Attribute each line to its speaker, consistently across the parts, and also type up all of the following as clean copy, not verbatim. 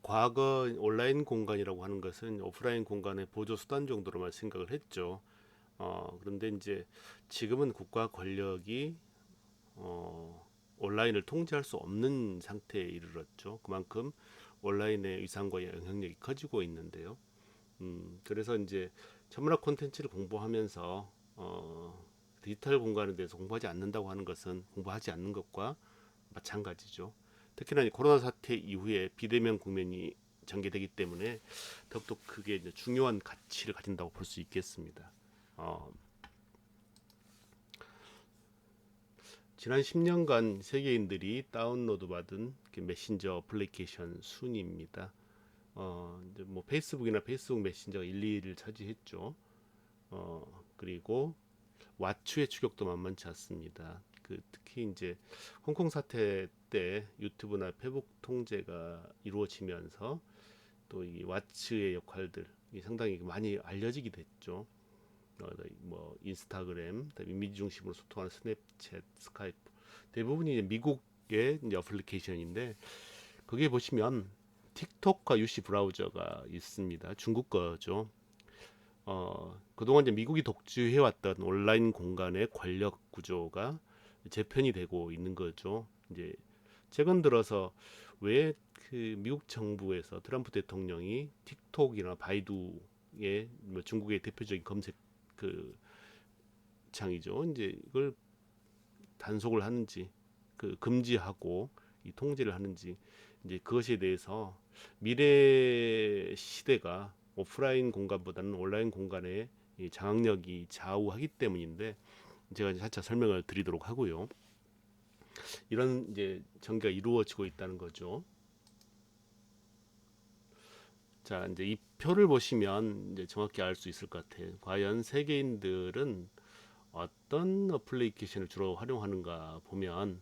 Speaker 1: 과거 온라인 공간이라고 하는 것은 오프라인 공간의 보조 수단 정도로만 생각을 했죠. 그런데 이제 지금은 국가 권력이 온라인을 통제할 수 없는 상태에 이르렀죠. 그만큼 온라인의 위상과 영향력이 커지고 있는데요. 그래서 이제 천문학 콘텐츠를 공부하면서 디지털 공간에 대해서 공부하지 않는다고 하는 것은 공부하지 않는 것과 마찬가지죠. 특히나 이 코로나 사태 이후에 비대면 국면이 전개되기 때문에 더욱더 그게 이제 중요한 가치를 가진다고 볼 수 있겠습니다. 어, 지난 10년간 세계인들이 다운로드 받은 그 메신저 어플리케이션 순위입니다. 이제 뭐 페이스북이나 페이스북 메신저가 1, 2위를 차지했죠. 그리고 왓츠의 추격도 만만치 않습니다. 특히 이제 홍콩 사태 때 유튜브나 페북 통제가 이루어지면서 또 이 왓츠의 역할들이 상당히 많이 알려지게 됐죠. 뭐 인스타그램, 이미지 중심으로 소통하는 스냅챗, 스카이프 대부분이 이제 미국의 이제 어플리케이션인데 거기에 보시면 틱톡과 UC 브라우저가 있습니다. 중국 거죠. 그동안 이제 미국이 독주해왔던 온라인 공간의 권력 구조가 재편이 되고 있는 거죠. 이제 최근 들어서 왜 그 미국 정부에서 트럼프 대통령이 틱톡이나 바이두의 뭐 중국의 대표적인 검색 그 창이죠. 이제 이걸 단속을 하는지 금지하고 이 통제를 하는지 이제 그것에 대해서 미래 시대가 오프라인 공간보다는 온라인 공간의 이 장악력이 좌우하기 때문인데 제가 이제 차차 설명을 드리도록 하고요. 이런 이제 전개가 이루어지고 있다는 거죠. 자, 이제 이 표를 보시면 이제 정확히 알 수 있을 것 같아요. 과연 세계인들은 어떤 어플리케이션을 주로 활용하는가 보면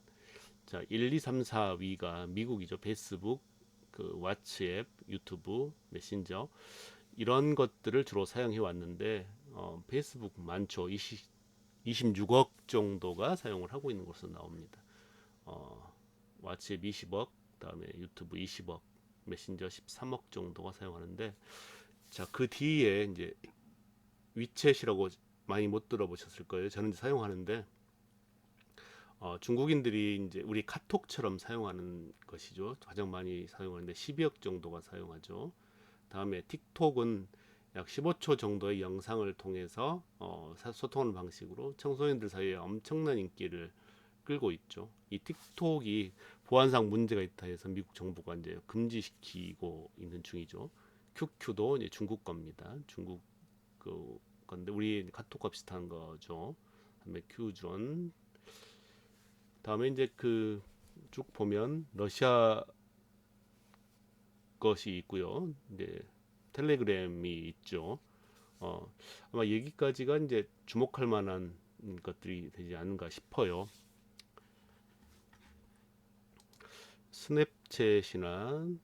Speaker 1: 자, 1, 2, 3, 4위가 미국이죠. 페이스북, 왓츠앱, 유튜브, 메신저 이런 것들을 주로 사용해 왔는데 페이스북 많죠. 26억 정도가 사용을 하고 있는 것으로 나옵니다. 어, 왓츠앱 20억, 그다음에 유튜브 20억, 메신저 13억 정도가 사용하는데 자, 그 뒤에 이제 위챗이라고 많이 못 들어보셨을 거예요. 저는 이제 사용하는데 중국인들이 이제 우리 카톡처럼 사용하는 것이죠. 가장 많이 사용하는데 12억 정도가 사용하죠. 다음에 틱톡은 약 15초 정도의 영상을 통해서 소통하는 방식으로 청소년들 사이에 엄청난 인기를 끌고 있죠. 이 틱톡이 보안상 문제가 있다 해서 미국 정부가 이제 금지시키고 있는 중이죠. QQ도 이제 중국 겁니다. 중국 건데 우리 카톡과 비슷한 거죠. 다음에 큐존. 다음에 이제 쭉 보면 러시아 것이 있고요. 이제 텔레그램이 있죠. 아마 여기까지가 이제 주목할 만한 것들이 되지 않은가 싶어요. 스냅챗이나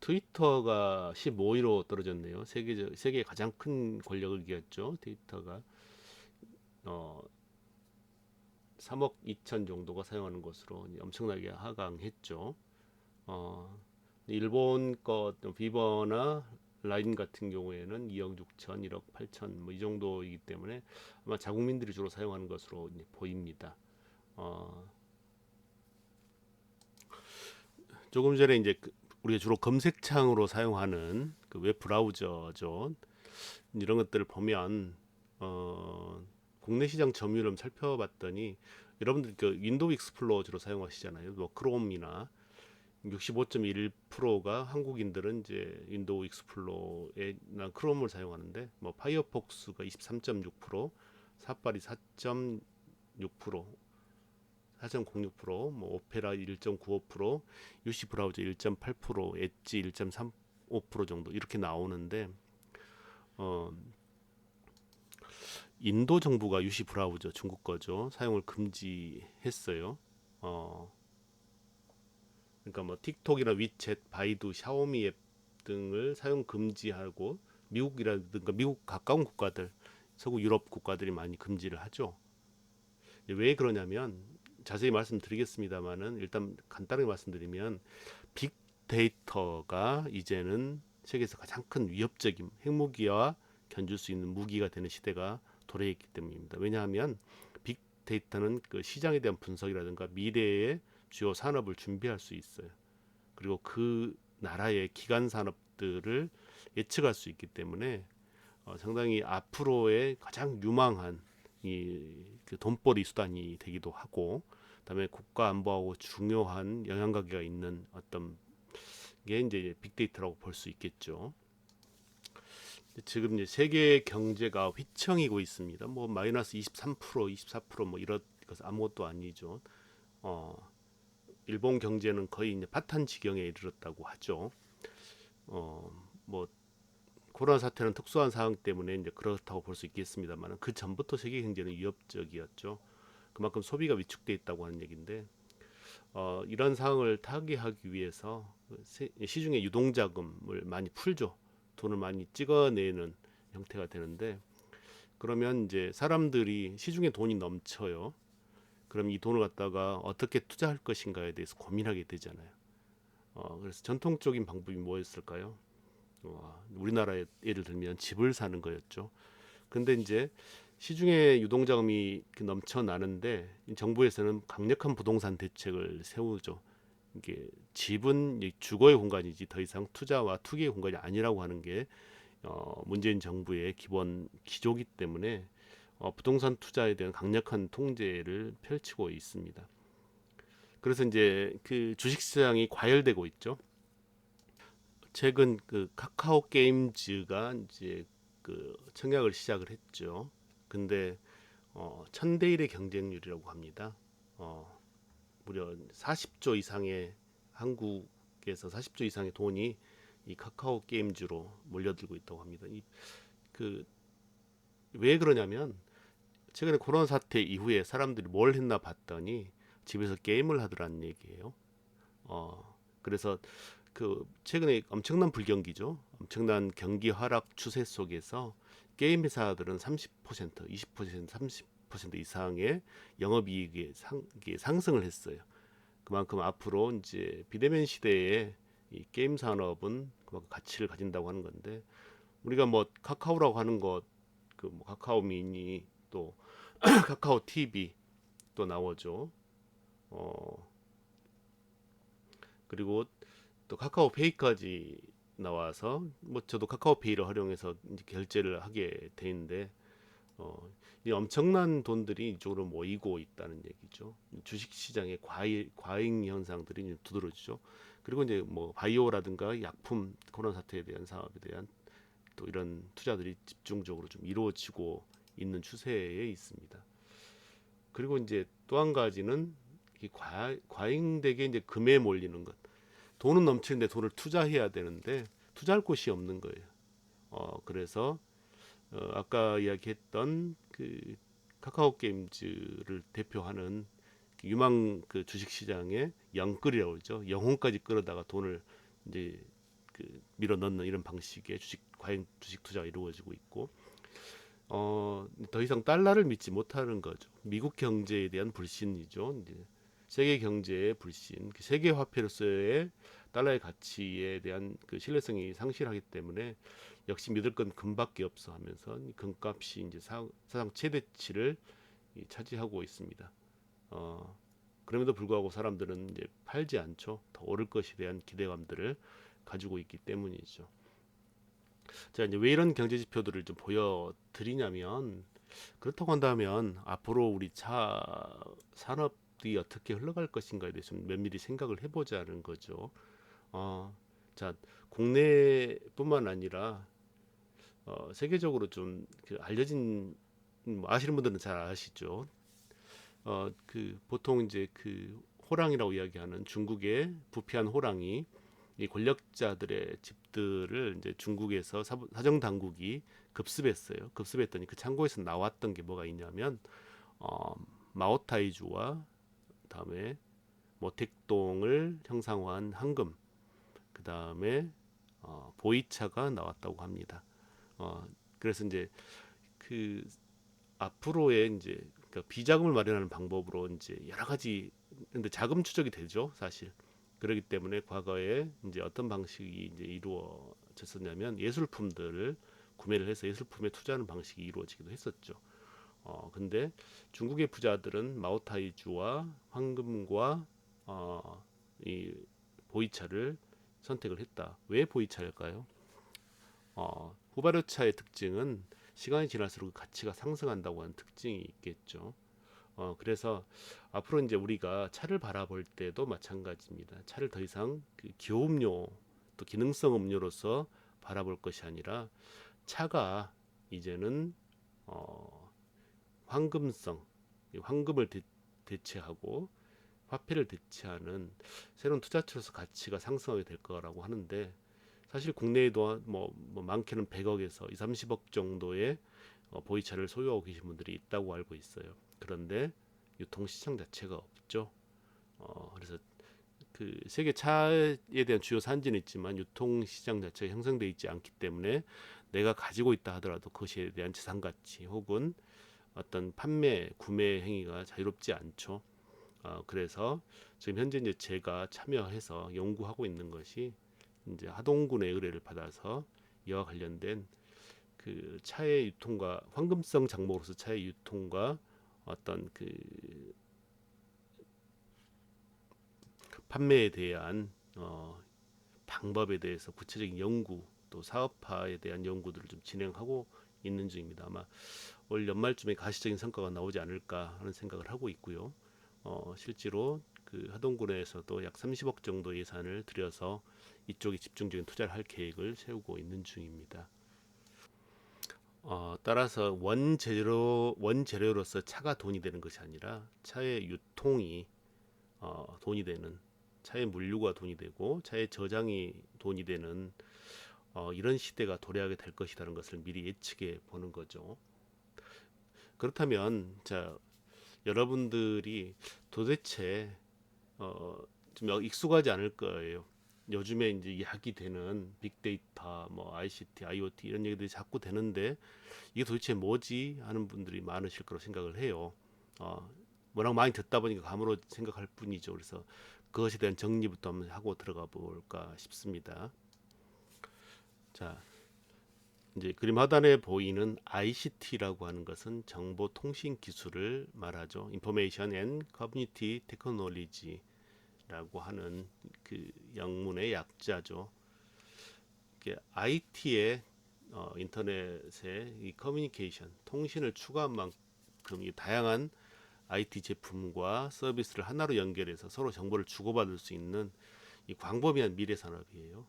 Speaker 1: 트위터가 15위로 떨어졌네요. 세계 가장 큰 권력을 이겼죠. 트위터가 3억 2천 정도가 사용하는 것으로 엄청나게 하강했죠. 일본 것 비버나 라인 같은 경우에는 2억 6천, 1억 8천 뭐 이 정도이기 때문에 아마 자국민들이 주로 사용하는 것으로 보입니다. 조금 전에 이제 우리가 주로 검색창으로 사용하는 웹 브라우저죠. 이런 것들을 보면 국내 시장 점유율을 살펴봤더니 여러분들 윈도우 익스플로러 주로 사용하시잖아요. 뭐 크롬이나 65.1%가 한국인들은 이제 윈도우 익스플로러나 크롬을 사용하는데 뭐 파이어폭스가 23.6%, 사파리 4.6%, 4.06%, 뭐 오페라 1.95%, UC 브라우저 1.8%, 엣지 1.35% 정도 이렇게 나오는데 어, 인도 정부가 UC 브라우저 중국 거죠 사용을 금지했어요. 어, 그러니까 뭐 틱톡이나 위챗, 바이두, 샤오미 앱 등을 사용 금지하고 미국이라든가 미국 가까운 국가들, 서구 유럽 국가들이 많이 금지를 하죠. 왜 그러냐면 자세히 말씀드리겠습니다만은 일단 간단하게 말씀드리면 빅데이터가 이제는 세계에서 가장 큰 위협적인 핵무기와 견줄 수 있는 무기가 되는 시대가 도래했기 때문입니다. 왜냐하면 빅데이터는 그 시장에 대한 분석이라든가 미래의 주요 산업을 준비할 수 있어요. 그리고 그 나라의 기간 산업들을 예측할 수 있기 때문에 상당히 앞으로의 가장 유망한 그 돈벌이 수단이 되기도 하고, 그다음에 국가 안보하고 중요한 영향관계가 있는 어떤 게 이제 빅데이터라고 볼 수 있겠죠. 지금 이제 세계 경제가 휘청이고 있습니다. 뭐 마이너스 23%, 24%뭐 이런 것은 아무것도 아니죠. 어, 일본 경제는 거의 이제 파탄 지경에 이르렀다고 하죠. 뭐 코로나 사태는 특수한 상황 때문에 이제 그렇다고 볼 수 있겠습니다만 그 전부터 세계 경제는 위협적이었죠. 그만큼 소비가 위축돼 있다고 하는 얘기인데 이런 상황을 타개하기 위해서 시중에 유동자금을 많이 풀죠. 돈을 많이 찍어내는 형태가 되는데 그러면 이제 사람들이 시중에 돈이 넘쳐요. 그럼 이 돈을 갖다가 어떻게 투자할 것인가에 대해서 고민하게 되잖아요. 그래서 전통적인 방법이 뭐였을까요? 우리나라에 예를 들면 집을 사는 거였죠. 근데 이제 시중에 유동자금이 넘쳐나는데 정부에서는 강력한 부동산 대책을 세우죠. 이게 집은 주거의 공간이지 더 이상 투자와 투기의 공간이 아니라고 하는 게 문재인 정부의 기본 기조기 때문에 부동산 투자에 대한 강력한 통제를 펼치고 있습니다. 그래서 이제 그 주식시장이 과열되고 있죠. 최근 그 카카오 게임즈가 이제 그 청약을 시작을 했죠. 근데 1000대 1의 경쟁률이라고 합니다. 어, 무려 40조 이상의 한국에서 40조 이상의 돈이 이 카카오 게임즈로 몰려들고 있다고 합니다. 그 왜 그러냐면 최근에 코로나 사태 이후에 사람들이 뭘 했나 봤더니 집에서 게임을 하더라는 얘기예요. 그래서 그 최근에 엄청난 불경기죠. 엄청난 경기 하락 추세 속에서 게임 회사들은 30%, 20%, 30% 이상의 영업이익이 상승을 했어요. 그만큼 앞으로 이제 비대면 시대에 이 게임 산업은 그만큼 가치를 가진다고 하는 건데 우리가 뭐 카카오라고 하는 것, 그뭐 카카오 미니 또 카카오 TV 또 나오죠. 어 그리고 또 카카오페이까지 나와서 뭐 저도 카카오페이를 활용해서 이제 결제를 하게 되는데 이 엄청난 돈들이 이쪽으로 모이고 있다는 얘기죠. 주식 시장의 과잉 현상들이 이제 두드러지죠. 그리고 이제 뭐 바이오라든가 약품 코로나 사태에 대한 사업에 대한 또 이런 투자들이 집중적으로 좀 이루어지고 있는 추세에 있습니다. 그리고 이제 또 한 가지는 이 과잉되게 이제 금에 몰리는 것. 돈은 넘치는데 돈을 투자해야 되는데 투자할 곳이 없는 거예요. 그래서 아까 이야기했던 그 카카오 게임즈를 대표하는 유망 그 주식 시장의 영끌이라고 그러죠. 영혼까지 끌어다가 돈을 이제 그 밀어 넣는 이런 방식의 과잉 주식 투자가 이루어지고 있고 더 이상 달러를 믿지 못하는 거죠. 미국 경제에 대한 불신이죠. 이제 세계 경제의 불신, 세계 화폐로서의 달러의 가치에 대한 그 신뢰성이 상실하기 때문에 역시 믿을 건 금밖에 없어 하면서 금값이 이제 사상 최대치를 차지하고 있습니다. 그럼에도 불구하고 사람들은 이제 팔지 않죠. 더 오를 것에 대한 기대감들을 가지고 있기 때문이죠. 자, 이제 왜 이런 경제 지표들을 좀 보여드리냐면 그렇다고 한다면 앞으로 우리 차 산업이 어떻게 흘러갈 것인가에 대해서 좀 면밀히 생각을 해보자는 거죠. 자, 국내뿐만 아니라 세계적으로 좀그 알려진 뭐 아시는 분들은 잘 아시죠. 그 보통 이제 그 호랑이라고 이야기하는 중국의 부패한 호랑이 이 권력자들의 집들을 이제 중국에서 사정 당국이 급습했어요. 급습했더니 그 창고에서 나왔던 게 뭐가 있냐면 마오타이주와 그다음에 모택동을 형상화한 황금, 그다음에 보이차가 나왔다고 합니다. 그래서 이제 그 앞으로의 이제 그러니까 비자금을 마련하는 방법으로 이제 여러 가지 근데 자금 추적이 되죠, 사실. 그렇기 때문에 과거에 이제 어떤 방식이 이제 이루어졌었냐면 예술품들을 구매를 해서 예술품에 투자하는 방식이 이루어지기도 했었죠. 근데 중국의 부자들은 마오타이주와 황금과 이 보이차를 선택을 했다. 왜 보이차일까요? 후발효차의 특징은 시간이 지날수록 가치가 상승한다고 하는 특징이 있겠죠. 그래서 앞으로 이제 우리가 차를 바라볼 때도 마찬가지입니다. 차를 더 이상 그 기호음료 또 기능성 음료로서 바라볼 것이 아니라 차가 이제는 어, 황금성, 황금을 대체하고 화폐를 대체하는 새로운 투자처로서 가치가 상승하게 될 거라고 하는데 사실 국내에도 뭐 많게는 100억에서 2, 30억 정도의 보이차를 소유하고 계신 분들이 있다고 알고 있어요. 그런데 유통 시장 자체가 없죠. 그래서 그 세계 차에 대한 주요 산지는 있지만 유통 시장 자체가 형성되어 있지 않기 때문에 내가 가지고 있다 하더라도 그것에 대한 자산 가치 혹은 어떤 판매, 구매 행위가 자유롭지 않죠. 그래서 지금 현재 이제 제가 참여해서 연구하고 있는 것이 이제 하동군의 의뢰를 받아서 이와 관련된 그 차의 유통과 황금성 장목으로서 차의 유통과 어떤 그 판매에 대한 방법에 대해서 구체적인 연구 또 사업화에 대한 연구들을 좀 진행하고 있는 중입니다. 아마 올 연말쯤에 가시적인 성과가 나오지 않을까 하는 생각을 하고 있고요. 실제로 그 하동군에서도 약 30억 정도 예산을 들여서 이쪽에 집중적인 투자를 할 계획을 세우고 있는 중입니다. 따라서 원재료로서 차가 돈이 되는 것이 아니라 차의 유통이 돈이 되는 차의 물류가 돈이 되고 차의 저장이 돈이 되는 이런 시대가 도래하게 될 것이라는 것을 미리 예측해 보는 거죠. 그렇다면 자 여러분들이 도대체 좀 익숙하지 않을 거예요. 요즘에 이제 이야기되는 빅데이터, 뭐 ICT, IoT 이런 얘기들이 자꾸 되는데 이게 도대체 뭐지 하는 분들이 많으실 거라고 생각을 해요. 어, 워낙 많이 듣다 보니까 감으로 생각할 뿐이죠. 그래서 그것에 대한 정리부터 한번 하고 들어가 볼까 싶습니다. 자, 이제 그림 하단에 보이는 ICT라고 하는 것은 정보통신 기술을 말하죠. Information and Community Technology라고 하는 그 영문의 약자죠. IT의 인터넷의 이 커뮤니케이션, 통신을 추구한 만큼 이 다양한 IT 제품과 서비스를 하나로 연결해서 서로 정보를 주고받을 수 있는 이 광범위한 미래 산업이에요.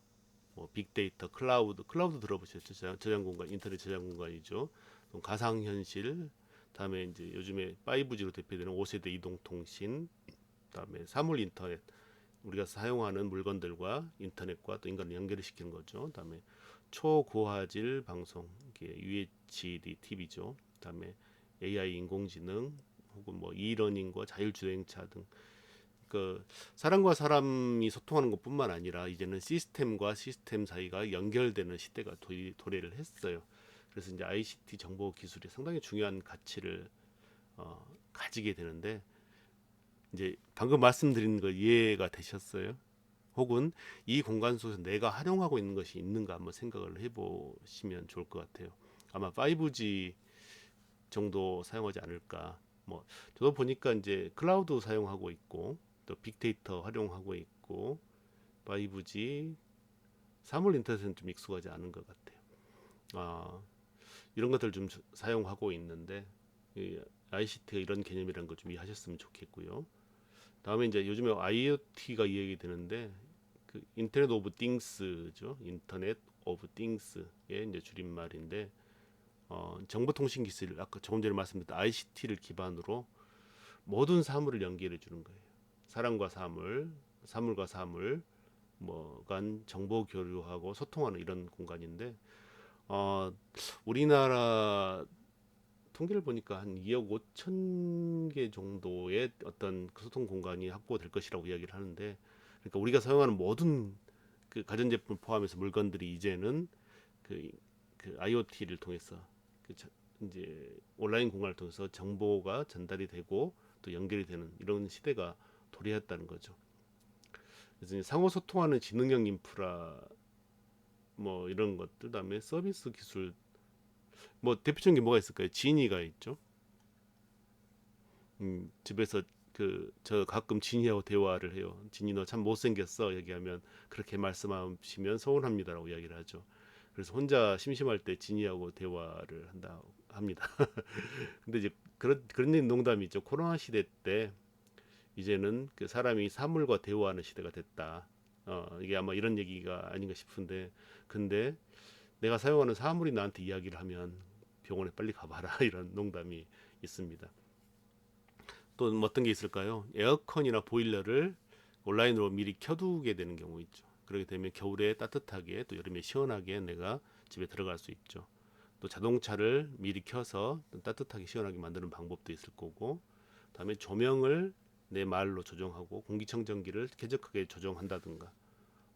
Speaker 1: 뭐 빅데이터, 클라우드 들어보셨죠? 저장 공간, 인터넷 저장 공간이죠. 가상현실, 다음에 이제 요즘에 5G로 대표되는 5세대 이동통신, 다음에 사물 인터넷, 우리가 사용하는 물건들과 인터넷과 또 인간을 연결시키는 거죠. 그다음에 초고화질 방송, 이게 UHD TV죠. 그다음에 AI 인공지능 혹은 뭐 이러닝과 자율주행차 등 그 사람과 사람이 소통하는 것뿐만 아니라 이제는 시스템과 시스템 사이가 연결되는 시대가 도래를 했어요. 그래서 이제 ICT 정보 기술이 상당히 중요한 가치를 가지게 되는데 이제 방금 말씀드린 거 이해가 되셨어요? 혹은 이 공간 속에서 내가 활용하고 있는 것이 있는가 한번 생각을 해보시면 좋을 것 같아요. 아마 5G 정도 사용하지 않을까. 뭐 저도 보니까 이제 클라우드 사용하고 있고 또 빅데이터 활용하고 있고 5G 사물 인터넷은 좀 익숙하지 않은 것 같아요. 아, 이런 것들 좀 사용하고 있는데 이 ICT가 이런 개념이라는 걸 좀 이해하셨으면 좋겠고요. 다음에 이제 요즘에 IoT가 이야기 되는데 그 인터넷 오브 띵스죠. 인터넷 오브 띵스의 이제 줄임말인데 정보통신 기술 아까 조금 전에 말씀드렸던 ICT를 기반으로 모든 사물을 연결해 주는 거예요. 사람과 사물, 사물과 사물 간 정보 교류하고 소통하는 이런 공간인데 어, 우리나라 통계를 보니까 한 2억 5천 개 정도의 어떤 그 소통 공간이 확보될 것이라고 이야기를 하는데 그러니까 우리가 사용하는 모든 그 가전제품 포함해서 물건들이 이제는 그, 그 IoT를 통해서 그 이제 온라인 공간을 통해서 정보가 전달이 되고 또 연결이 되는 이런 시대가 도래했다는 거죠. 그래서 이제 상호 소통하는 지능형 인프라 뭐 이런 것들, 그다음에 서비스 기술, 뭐 대표적인 게 뭐가 있을까요? 지니가 있죠. 집에서 저 가끔 지니하고 대화를 해요. 지니 너 참 못생겼어 얘기하면 그렇게 말씀하시면 서운합니다라고 이야기를 하죠. 그래서 혼자 심심할 때 지니하고 대화를 한다 합니다. 근데 이제 그런 농담이 있죠. 코로나 시대 때 이제는 그 사람이 사물과 대화하는 시대가 됐다. 이게 아마 이런 얘기가 아닌가 싶은데, 근데 내가 사용하는 사물이 나한테 이야기를 하면 병원에 빨리 가봐라 이런 농담이 있습니다. 또 어떤 게 있을까요? 에어컨이나 보일러를 온라인으로 미리 켜두게 되는 경우 있죠. 그렇게 되면 겨울에 따뜻하게 또 여름에 시원하게 내가 집에 들어갈 수 있죠. 또 자동차를 미리 켜서 따뜻하게 시원하게 만드는 방법도 있을 거고, 다음에 조명을 내 말로 조정하고 공기청정기를 쾌적하게 조정한다든가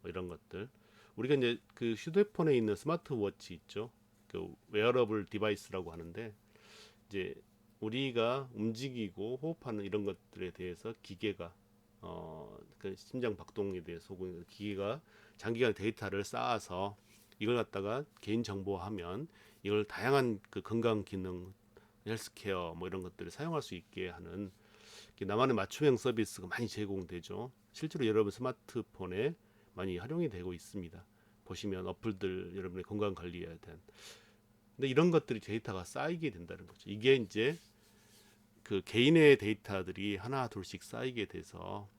Speaker 1: 뭐 이런 것들. 우리가 이제 그 휴대폰에 있는 스마트워치 있죠. 그 웨어러블 디바이스라고 하는데, 이제 우리가 움직이고 호흡하는 이런 것들에 대해서 기계가 그 심장 박동에 대해서 혹은 기계가 장기간 데이터를 쌓아서 이걸 갖다가 개인 정보화하면 이걸 다양한 그 건강 기능, 헬스케어 뭐 이런 것들을 사용할 수 있게 하는 나만의 맞춤형 서비스가 많이 제공되죠. 실제로 여러분 스마트폰에 많이 활용이 되고 있습니다. 보시면 어플들 여러분의 건강 관리에 대한, 근데 이런 것들이 데이터가 쌓이게 된다는 거죠. 이게 이제 그 개인의 데이터들이 하나 둘씩 쌓이게 돼서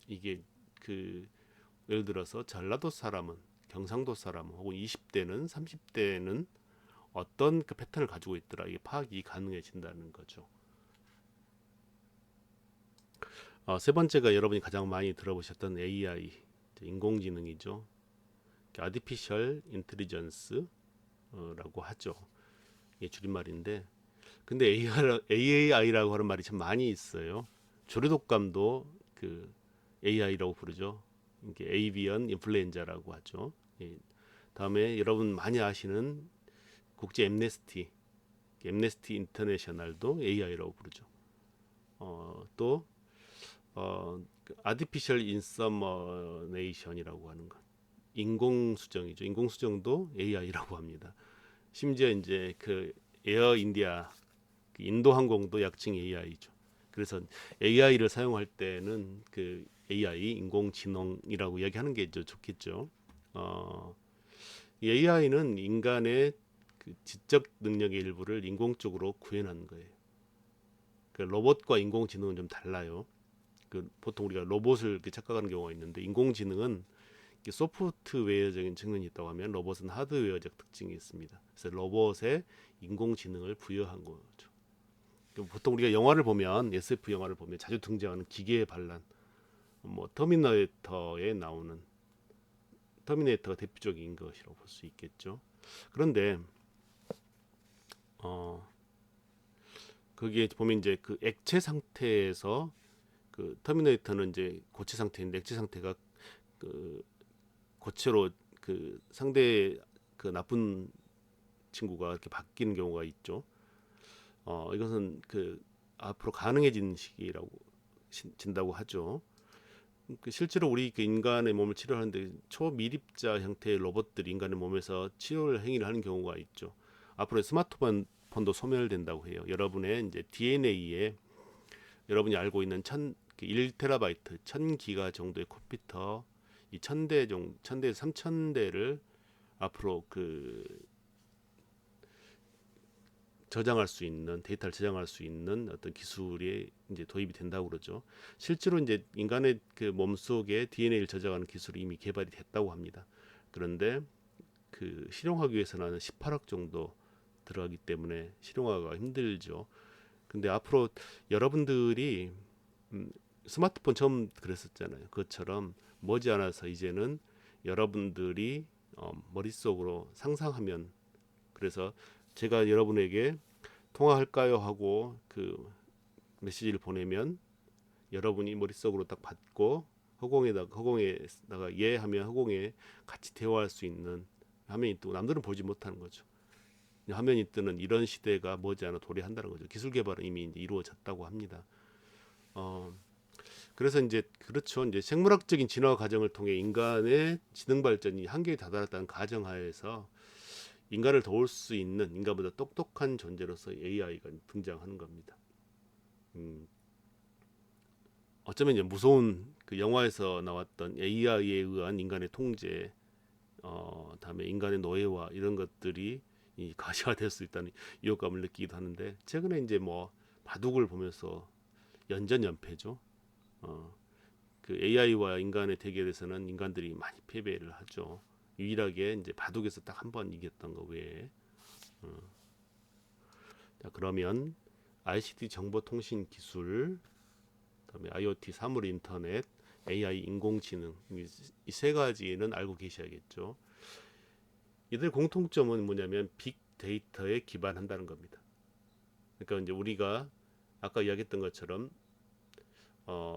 Speaker 1: 이게 그 예를 들어서 전라도 사람은, 경상도 사람은, 혹은 20대는 30대는 어떤 그 패턴을 가지고 있더라, 이게 파악이 가능해진다는 거죠. 세 번째가 여러분이 가장 많이 들어보셨던 AI, 인공지능이죠. Artificial Intelligence라고 하죠. 이게 줄임말인데, 근데 AI라고 하는 말이 참 많이 있어요. 조류독감도 그 AI라고 부르죠. 이게 에이비언 인플루엔자라고 하죠. 예. 다음에 여러분 많이 아시는 국제 엠네스티 인터내셔널도 AI라고 부르죠. 또 아티피셜 인서머네이션이라고 하는 것, 인공수정이죠. 인공수정도 AI라고 합니다. 심지어 이제 그 에어 인디아, 그 인도 항공도 약칭 AI죠. 그래서 AI를 사용할 때는 그 AI 인공지능이라고 이야기하는 게 좋겠죠. AI는 인간의 그 지적 능력의 일부를 인공적으로 구현한 거예요. 그 로봇과 인공지능은 좀 달라요. 그 보통 우리가 로봇을 이렇게 착각하는 경우가 있는데, 인공지능은 소프트웨어적인 측면이 있다고 하면 로봇은 하드웨어적 특징이 있습니다. 그래서 로봇에 인공지능을 부여한 거죠. 보통 우리가 영화를 보면, SF 영화를 보면 자주 등장하는 기계의 반란, 뭐 터미네이터에 나오는, 터미네이터가 대표적인 것이라고 볼 수 있겠죠. 그런데 어 거기에 보면 이제 그 액체 상태에서, 그 터미네이터는 이제 고체 상태인데 액체 상태가 그 고체로 그 상대 그 나쁜 친구가 이렇게 바뀌는 경우가 있죠. 이것은 그 앞으로 가능해진 시기라고 진다고 하죠. 그 실제로 우리 그 인간의 몸을 치료하는데 초미립자 형태의 로봇들이 인간의 몸에서 치료를 행위를 하는 경우가 있죠. 앞으로 스마트폰도 소멸된다고 해요. 여러분의 이제 DNA에 여러분이 알고 있는 1테라바이트, 1000기가 정도의 컴퓨터, 이 1000대 3000대를 앞으로 그 저장할 수 있는, 데이터를 저장할 수 있는 어떤 기술이 이제 도입이 된다고 그러죠. 실제로 이제 인간의 그 몸속에 DNA를 저장하는 기술이 이미 개발이 됐다고 합니다. 그런데 그 실용화하기 위해서는 18억 정도 들어가기 때문에 실용화가 힘들죠. 근데 앞으로 여러분들이 스마트폰 처음 그랬었잖아요. 그것처럼 머지않아서 이제는 여러분들이 머릿속으로 상상하면, 그래서 제가 여러분에게 통화할까요 하고 그 메시지를 보내면 여러분이 머릿속으로 딱 받고 허공에다가 예 하면 허공에 같이 대화할 수 있는 화면이 뜨고, 남들은 보지 못하는 거죠. 화면이 뜨는 이런 시대가 머지않아 도래한다는 거죠. 기술 개발은 이미 이제 이루어졌다고 합니다. 어, 그래서 이제 그렇죠. 이제 생물학적인 진화 과정을 통해 인간의 지능 발전이 한계에 다다랐다는 가정하에서 인간을 도울 수 있는 인간보다 똑똑한 존재로서 AI가 등장하는 겁니다. 음, 어쩌면 이제 무서운 그 영화에서 나왔던 AI에 의한 인간의 통제, 다음에 인간의 노예화 이런 것들이 이 가시화될 수 있다는 위협감을 느끼기도 하는데 최근에 이제 뭐 바둑을 보면서 연전연패죠. 어, 그 AI와 인간의 대결에서는 인간들이 많이 패배를 하죠. 유일하게 이제 바둑에서 딱 한 번 이겼던 거 외에. 어. 자, 그러면 ICT 정보통신 기술, 그다음에 IoT 사물 인터넷, AI 인공지능 이 세 가지는 알고 계셔야겠죠. 이들 공통점은 뭐냐면 빅데이터에 기반한다는 겁니다. 그러니까 이제 우리가 아까 이야기했던 것처럼 어,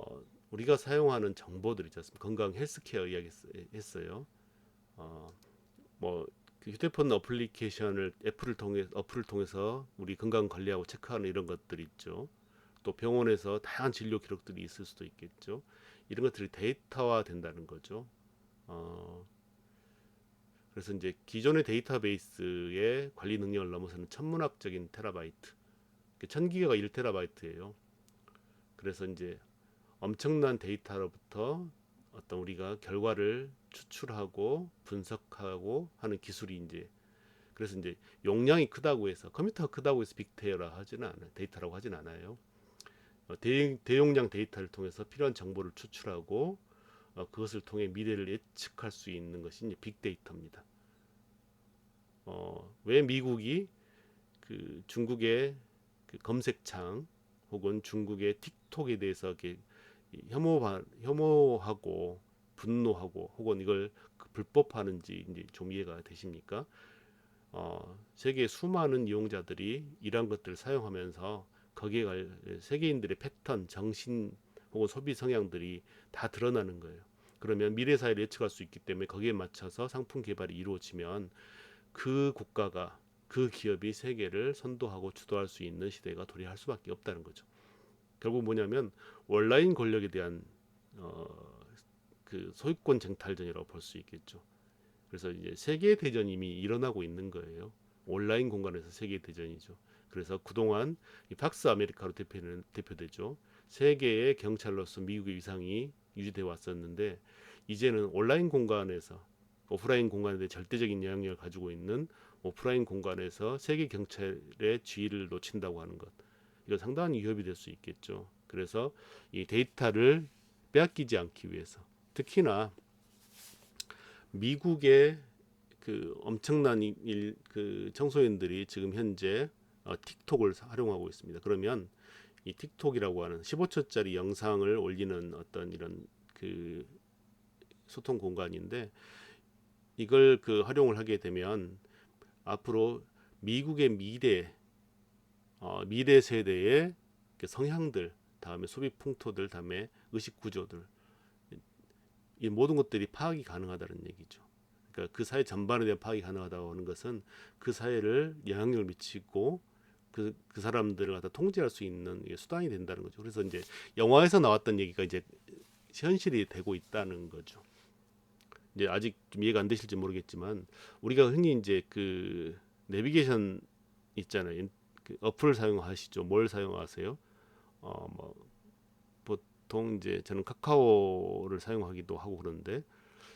Speaker 1: 우리가 사용하는 정보들 있지 않습니까? 건강 헬스케어 이야기했어요. 어, 뭐그 휴대폰 어플리케이션을 어플을 통해서 우리 건강 관리하고 체크하는 이런 것들이 있죠. 또 병원에서 다양한 진료 기록들이 있을 수도 있겠죠. 이런 것들이 데이터화 된다는 거죠. 어, 그래서 이제 기존의 데이터베이스의 관리 능력을 넘어서는 천문학적인 테라바이트, 1000기가가 1테라바이트예요. 그래서 이제 엄청난 데이터로부터 어떤 우리가 결과를 추출하고 분석하고 하는 기술이 이제 그래서 이제 용량이 크다고 해서 컴퓨터가 크다고 해서 빅데이터라 하지는 않아요. 데이터라고 하진 않아요. 대용량 데이터를 통해서 필요한 정보를 추출하고 그것을 통해 미래를 예측할 수 있는 것이 이제 빅데이터입니다. 왜 미국이 그 중국의 그 검색창 혹은 중국의 틱톡에 대해서 이렇게 혐오하고 분노하고 혹은 이걸 불법화하는지 이제 좀 이해가 되십니까? 세계 수많은 이용자들이 이러한 것들을 사용하면서 거기에 세계인들의 패턴, 정신 혹은 소비 성향들이 다 드러나는 거예요. 그러면 미래 사회를 예측할 수 있기 때문에 거기에 맞춰서 상품 개발이 이루어지면 그 국가가 그 기업이 세계를 선도하고 주도할 수 있는 시대가 도래할 수밖에 없다는 거죠. 결국 뭐냐면 온라인 권력에 대한 어, 그 소유권 쟁탈전이라고 볼 수 있겠죠. 그래서 이제 세계 대전이 이미 일어나고 있는 거예요. 온라인 공간에서 세계 대전이죠. 그래서 그동안 이 팍스 아메리카로 대표되죠. 세계의 경찰로서 미국의 위상이 유지돼 왔었는데 이제는 온라인 공간에서 오프라인 공간에 대해 절대적인 영향력을 가지고 있는 오프라인 공간에서 세계 경찰의 지위를 놓친다고 하는 것. 이거 상당한 위협이 될 수 있겠죠. 그래서 이 데이터를 빼앗기지 않기 위해서 특히나 미국의 그 엄청난 그 청소년들이 지금 현재 틱톡을 활용하고 있습니다. 그러면 이 틱톡이라고 하는 15초짜리 영상을 올리는 어떤 이런 그 소통 공간인데 이걸 그 활용을 하게 되면 앞으로 미국의 미래 세대의 그 성향들, 다음에 소비 풍토들, 다음에 의식 구조들 이 모든 것들이 파악이 가능하다는 얘기죠. 그러니까 그 사회 전반에 대한 파악이 가능하다고 하는 것은 그 사회를 영향력을 미치고 그 사람들을 갖다 통제할 수 있는 수단이 된다는 거죠. 그래서 이제 영화에서 나왔던 얘기가 이제 현실이 되고 있다는 거죠. 이제 아직 좀 이해가 안 되실지 모르겠지만 우리가 흔히 이제 그 내비게이션 있잖아요. 그 어플을 사용하시죠. 뭘 사용하세요? 뭐 보통 이제 저는 카카오를 사용하기도 하고 그러는데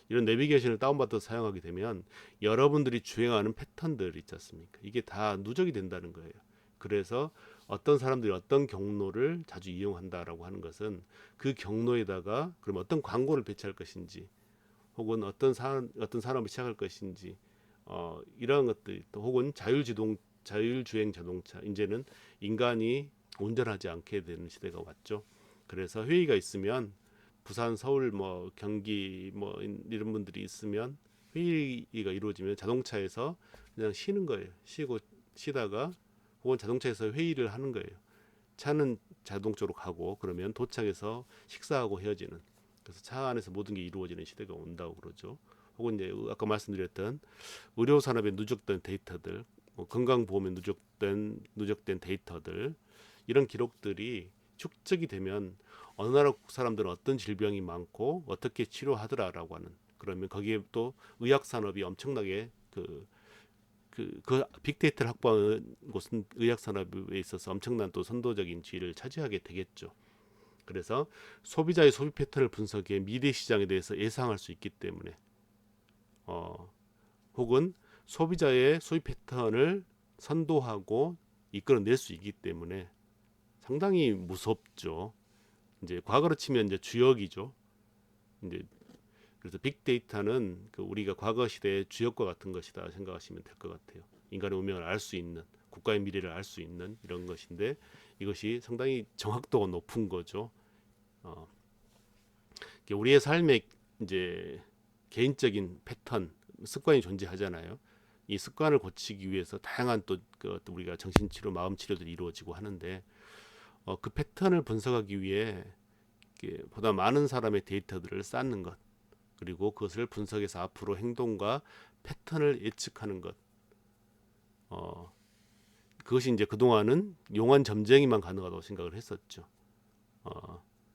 Speaker 1: 이런 내비게이션을 다운받아서 사용하게 되면 여러분들이 주행하는 패턴들 있지 않습니까? 이게 다 누적이 된다는 거예요. 그래서 어떤 사람들이 어떤 경로를 자주 이용한다라고 하는 것은 그 경로에다가 그럼 어떤 광고를 배치할 것인지 혹은 어떤 산업을 시작할 것인지 이러한 것들 또 혹은 자율주행 자동차 이제는 인간이 운전하지 않게 되는 시대가 왔죠. 그래서 회의가 있으면 부산, 서울, 뭐 경기 뭐 이런 분들이 있으면 회의가 이루어지면 자동차에서 그냥 쉬는 거예요. 쉬다가 혹은 자동차에서 회의를 하는 거예요. 차는 자동적으로 가고 그러면 도착해서 식사하고 헤어지는 그래서 차 안에서 모든 게 이루어지는 시대가 온다고 그러죠. 혹은 이제 아까 말씀드렸던 의료 산업에 누적된 데이터들, 건강보험에 누적된 데이터들 이런 기록들이 축적이 되면 어느 나라 사람들은 어떤 질병이 많고 어떻게 치료하더라라고 하는, 그러면 거기에 또 의학 산업이 엄청나게 그 빅데이터를 확보하는 곳은 의학 산업에 있어서 엄청난 또 선도적인 지위를 차지하게 되겠죠. 그래서 소비자의 소비 패턴을 분석해 미래 시장에 대해서 예상할 수 있기 때문에 어, 혹은 소비자의 소비 패턴을 선도하고 이끌어낼 수 있기 때문에 상당히 무섭죠. 이제 과거로 치면 이제 주역이죠. 이제 그래서 빅데이터는 그 우리가 과거 시대의 주역과 같은 것이다 생각하시면 될 것 같아요. 인간의 운명을 알 수 있는, 국가의 미래를 알 수 있는 이런 것인데 이것이 상당히 정확도가 높은 거죠. 어, 우리의 삶에 이제 개인적인 패턴, 습관이 존재하잖아요. 이 습관을 고치기 위해서 다양한 또 우리가 정신치료, 마음치료들이 이루어지고 하는데 그 패턴을 분석하기 위해 보다 많은 사람의 데이터들을 쌓는 것, 그리고 그것을 분석해서 앞으로 행동과 패턴을 예측하는 것. 어, 그것이 이제 그동안은 용한 점쟁이만 가능하다고 생각을 했었죠.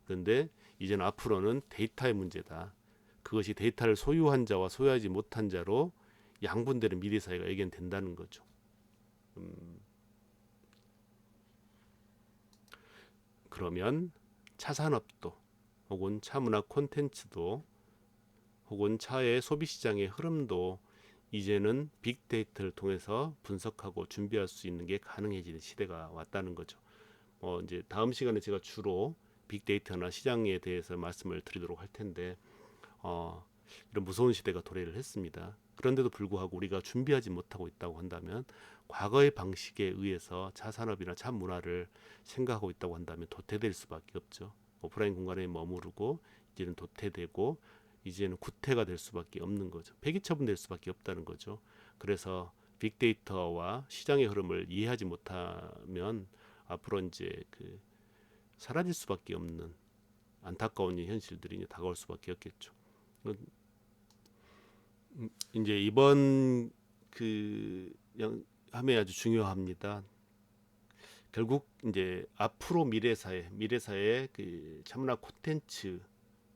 Speaker 1: 그런데 이제는 앞으로는 데이터의 문제다. 그것이 데이터를 소유한 자와 소유하지 못한 자로 양분되는 미래 사회가 예견된다는 거죠. 그러면 차산업도 혹은 차문화 콘텐츠도 혹은 차의 소비 시장의 흐름도 이제는 빅데이터를 통해서 분석하고 준비할 수 있는 게 가능해지는 시대가 왔다는 거죠. 이제 다음 시간에 제가 주로 빅데이터나 시장에 대해서 말씀을 드리도록 할 텐데 어, 이런 무서운 시대가 도래를 했습니다. 그런데도 불구하고 우리가 준비하지 못하고 있다고 한다면 과거의 방식에 의해서 차 산업이나 차 문화를 생각하고 있다고 한다면 도태될 수밖에 없죠. 오프라인 공간에 머무르고 이제는 도태되고 이제는 구태가 될 수밖에 없는 거죠. 폐기 처분될 수밖에 없다는 거죠. 그래서 빅데이터와 시장의 흐름을 이해하지 못하면 앞으로 이제 사라질 수밖에 없는 안타까운 현실들이 이제 다가올 수밖에 없겠죠. 이제 이번 함에 아주 중요합니다. 결국 이제 앞으로 미래 사회 차문화 콘텐츠에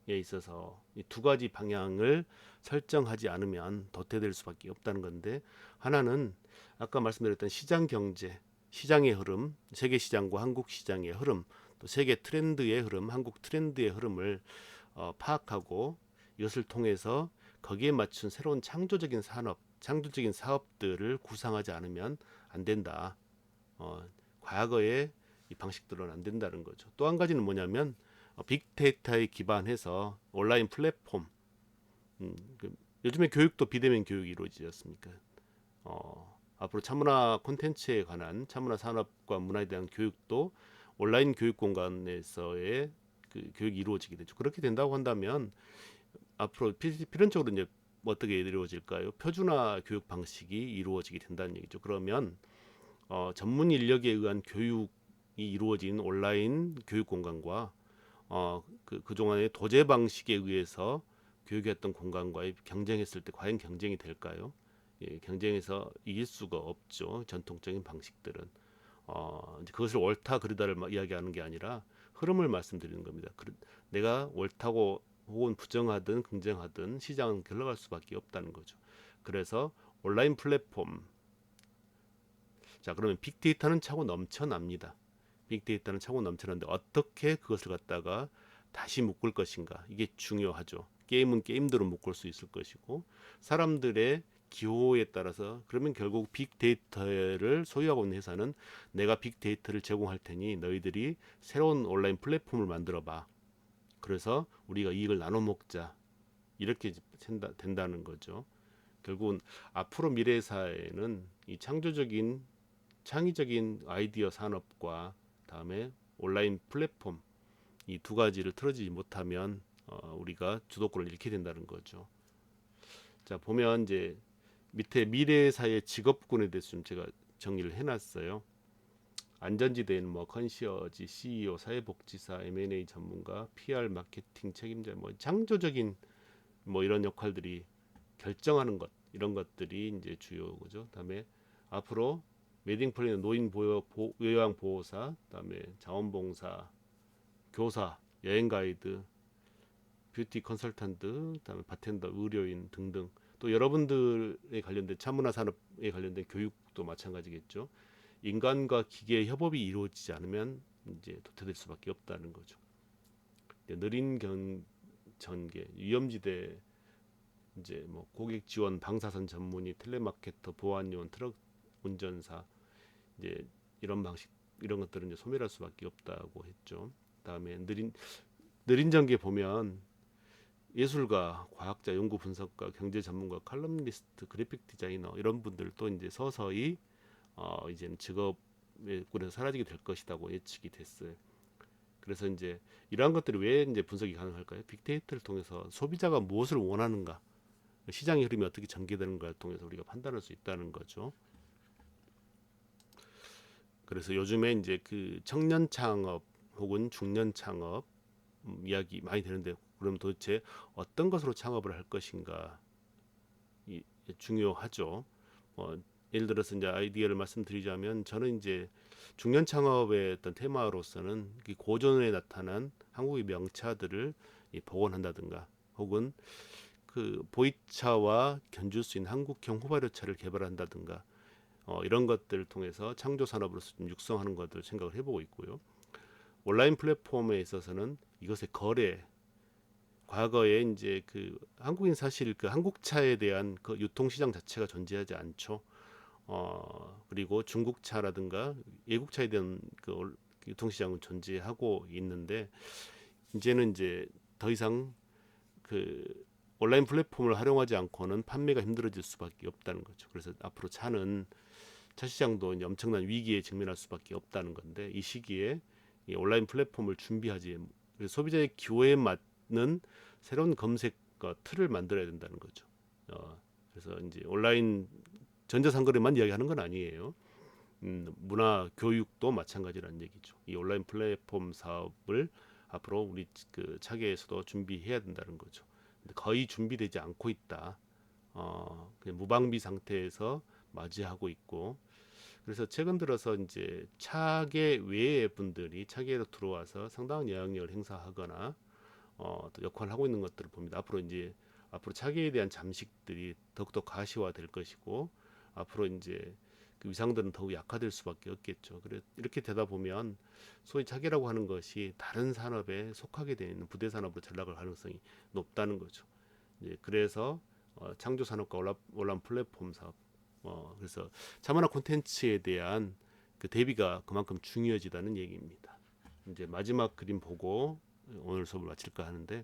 Speaker 1: 있어서 이 두 가지 방향을 설정하지 않으면 도태될 수밖에 없다는 건데, 하나는 아까 말씀드렸던 시장 경제, 시장의 흐름, 세계 시장과 한국 시장의 흐름, 또 세계 트렌드의 흐름, 한국 트렌드의 흐름을 파악하고 이것을 통해서 거기에 맞춘 새로운 창조적인 사업들을 구상하지 않으면 안 된다. 과거의 이 방식들은 안 된다는 거죠. 또 한 가지는 뭐냐면 빅데이터에 기반해서 온라인 플랫폼, 요즘에 교육도 비대면 교육이 이루어지지 않습니까? 앞으로 차문화 콘텐츠에 관한 차문화 산업과 문화에 대한 교육도 온라인 교육 공간에서의 교육이 이루어지게 되죠. 그렇게 된다고 한다면 앞으로 필연적으로 이제 어떻게 이루어질까요? 표준화 교육 방식이 이루어지게 된다는 얘기죠. 그러면 전문 인력에 의한 교육이 이루어진 온라인 교육 공간과 그동안의 도제 방식에 의해서 교육했던 공간과의 경쟁했을 때 과연 경쟁이 될까요? 예, 경쟁에서 이길 수가 없죠. 전통적인 방식들은 이제 그것을 옳다 그르다를 이야기하는 게 아니라 흐름을 말씀드리는 겁니다. 내가 옳다고 혹은 부정하든 긍정하든 시장은 흘러갈 수밖에 없다는 거죠. 그래서 온라인 플랫폼, 자 그러면 빅데이터는 차고 넘쳐납니다. 빅데이터는 차고 넘쳐나는데 어떻게 그것을 갖다가 다시 묶을 것인가, 이게 중요하죠. 게임은 게임대로 묶을 수 있을 것이고 사람들의 기호에 따라서, 그러면 결국 빅데이터를 소유하고 있는 회사는 내가 빅데이터를 제공할 테니 너희들이 새로운 온라인 플랫폼을 만들어 봐. 그래서 우리가 이익을 나눠 먹자. 이렇게 된다는 거죠. 결국은 앞으로 미래 사회는 이 창의적인 아이디어 산업과 다음에 온라인 플랫폼, 이 두 가지를 틀어지지 못하면 우리가 주도권을 잃게 된다는 거죠. 자 보면 이제 밑에 미래 사회 직업군에 대해서 좀 제가 정리를 해놨어요. 안전지대에는 뭐 컨시어지, CEO, 사회복지사, M&A 전문가, PR 마케팅 책임자, 뭐 창조적인 뭐 이런 역할들이 결정하는 것, 이런 것들이 이제 주요죠. 그다음에 앞으로 웨딩 플래너, 요양 보호사, 그다음에 자원봉사, 교사, 여행 가이드, 뷰티 컨설턴트, 그다음에 바텐더, 의료인 등등 또 여러분들에 관련된 차문화 산업에 관련된 교육도 마찬가지겠죠. 인간과 기계의 협업이 이루어지지 않으면 이제 도태될 수밖에 없다는 거죠. 느린 전개, 위험지대 이제 뭐 고객 지원, 방사선 전문의, 텔레마케터, 보안요원, 트럭 운전사 이제 이런 방식 이런 것들은 이제 소멸할 수밖에 없다고 했죠. 그다음에 느린 전개 보면 예술가, 과학자, 연구 분석가, 경제 전문가, 칼럼니스트, 그래픽 디자이너 이런 분들도 이제 서서히 이제는 직업의 꾼에서 사라지게 될 것이라고 예측이 됐어요. 그래서 이제 이러한 것들이 왜 이제 분석이 가능할까요? 빅데이터를 통해서 소비자가 무엇을 원하는가, 시장의 흐름이 어떻게 전개되는가를 통해서 우리가 판단할 수 있다는 거죠. 그래서 요즘에 이제 그 청년 창업 혹은 중년 창업 이야기 많이 되는데 그럼 도대체 어떤 것으로 창업을 할 것인가 중요하죠. 예를 들어서 이제 아이디어를 말씀드리자면 저는 이제 중년 창업의 어떤 테마로서는 고전에 나타난 한국의 명차들을 복원한다든가 혹은 그 보이차와 견줄 수 있는 한국형 후발효차를 개발한다든가 이런 것들을 통해서 창조 산업으로서 좀 육성하는 것들 생각을 해보고 있고요. 온라인 플랫폼에 있어서는 이것의 거래 과거에 이제 그 한국인 사실 그 한국차에 대한 그 유통 시장 자체가 존재하지 않죠. 그리고 중국차라든가 외국차에 대한 그 유통 시장은 존재하고 있는데 이제는 이제 더 이상 그 온라인 플랫폼을 활용하지 않고는 판매가 힘들어질 수밖에 없다는 거죠. 그래서 앞으로 차 시장도 이제 엄청난 위기에 직면할 수밖에 없다는 건데 이 시기에 이 온라인 플랫폼을 준비하지 소비자의 기호에 맞는 새로운 검색 틀을 만들어야 된다는 거죠. 그래서 이제 온라인 전자상거래만 이야기하는 건 아니에요. 문화 교육도 마찬가지라는 얘기죠. 이 온라인 플랫폼 사업을 앞으로 우리 그 차계에서도 준비해야 된다는 거죠. 근데 거의 준비되지 않고 있다. 그냥 무방비 상태에서 맞이하고 있고 그래서 최근 들어서 이제 차계 외의 분들이 차계로 들어와서 상당한 영향력을 행사하거나 또 역할을 하고 있는 것들을 봅니다. 앞으로 차계에 대한 잠식들이 더욱더 가시화될 것이고 앞으로 이제 그 위상들은 더욱 약화될 수밖에 없겠죠. 그래 이렇게 되다 보면 소위 차계라고 하는 것이 다른 산업에 속하게 되는 부대 산업으로 전락할 가능성이 높다는 거죠. 이제 그래서 창조 산업과 온라인 플랫폼 사업 그래서 차문화 콘텐츠에 대한 그 대비가 그만큼 중요해지다는 얘기입니다. 이제 마지막 그림 보고 오늘 수업을 마칠까 하는데